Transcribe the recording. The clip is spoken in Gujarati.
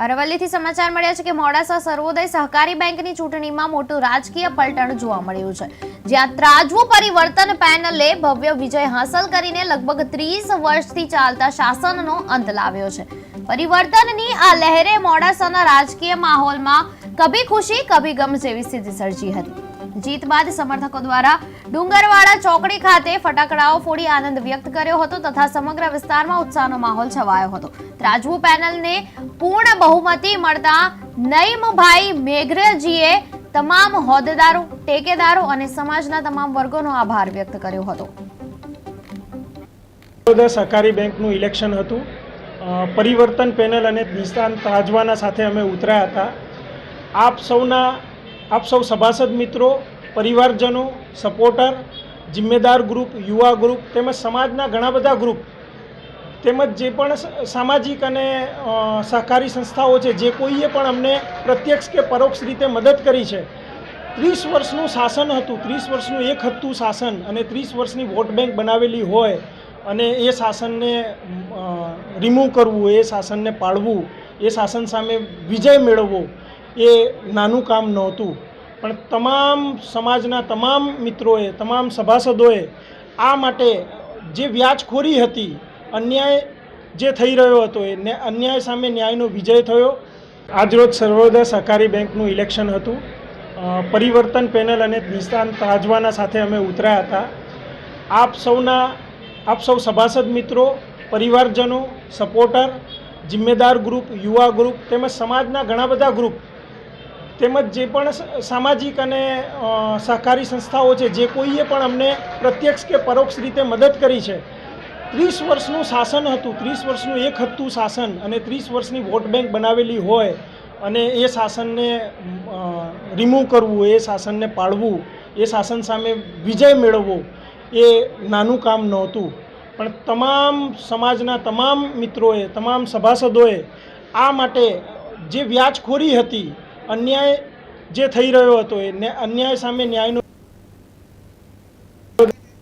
અરવલ્લીથી સમાચાર મળ્યા છે કે મોડાસા સર્વોદય સહકારી બેંકની ચૂંટણીમાં મોટું રાજકીય પલટણ જોવા મળ્યું છે, જ્યાં ત્રાજવું પરિવર્તન પેનલે ભવ્ય વિજય હાંસલ કરીને લગભગ 30 વર્ષથી ચાલતા શાસનનો અંત લાવ્યો છે। પરિવર્તનની આ લહેરે મોડાસાના રાજકીય માહોલમાં કભી ખુશી કભી ગમ જેવી સ્થિતિ સર્જી હતી। જીત બાદ સમર્થકો દ્વારા ડુંગરવાડા ચોકડી ખાતે ફટાકડાઓ ફોડી આનંદ વ્યક્ત કર્યો હતો તથા સમગ્ર વિસ્તારમાં ઉત્સાહનો માહોલ છવાયો હતો। ત્રાજવું પેનલને પૂર્ણ બહુમતી મળતા નઈમભાઈ મેઘરજીએ તમામ હોદ્દેદારો, ટેકેદારો અને સમાજના તમામ વર્ગોનો આભાર વ્યક્ત કર્યો હતો। સહકારી બેંકનું ઇલેક્શન હતું। પરિવર્તન પેનલ અને નિષ્ણાત ત્રાજવાના સાથે અમે ઉતર્યા હતા। આપ સૌ સભાસદ મિત્રો, પરિવારજનો, સપોર્ટર, જિમ્મેદાર ગ્રુપ, યુવા ગ્રુપ તેમજ સમાજના ઘણા બધા ગ્રુપ તેમજ જે પણ સામાજિક અને સહકારી સંસ્થાઓ છે, જે કોઈએ પણ અમને પ્રત્યક્ષ કે પરોક્ષ રીતે મદદ કરી છે। 30 વર્ષનું શાસન હતું, 30 વર્ષનું એક હતું શાસન અને 30 વર્ષની વોટ બેંક બનાવેલી હોય અને એ શાસનને રિમૂવ કરવું, એ શાસનને પાડવું, એ શાસન સામે વિજય મેળવવો એ નાનું કામ નહોતું। પણ તમામ સમાજના તમામ મિત્રોએ, તમામ સભાસદોએ આ માટે જે વ્યાજખોરી હતી, અન્યાય જે થઈ રહ્યો હતો, એ અન્યાય સામે ન્યાયનો વિજય થયો। આજરોજ સર્વોદય સહકારી બેંકનું ઇલેક્શન હતું। પરિવર્તન પેનલ અને નિષ્ણાત ત્રાજવાના સાથે અમે ઉતર્યા હતા। આપ સૌ સભાસદ મિત્રો, પરિવારજનો, સપોર્ટર, જિમ્મેદાર ગ્રુપ, યુવા ગ્રુપ તેમજ સમાજના ઘણા બધા ગ્રુપ તેમજ જે પણ સામાજિક અને સહકારી સંસ્થાઓ છે, જે કોઈએ પણ અમને પ્રત્યક્ષ કે પરોક્ષ રીતે મદદ કરી છે। 30 વર્ષનું શાસન હતું, 30 વર્ષનું એક હતું શાસન અને 30 વર્ષની વોટ બેંક બનાવેલી હોય અને એ શાસનને રિમૂવ કરવું, એ શાસનને પાડવું, એ શાસન સામે વિજય મેળવવો એ નાનું કામ નહોતું। પણ તમામ સમાજના તમામ મિત્રોએ, તમામ સભાસદોએ આ માટે જે વ્યાજખોરી હતી, અન્યાય જે થઈ રહ્યો હતો, એ અન્યાય સામે ન્યાયનો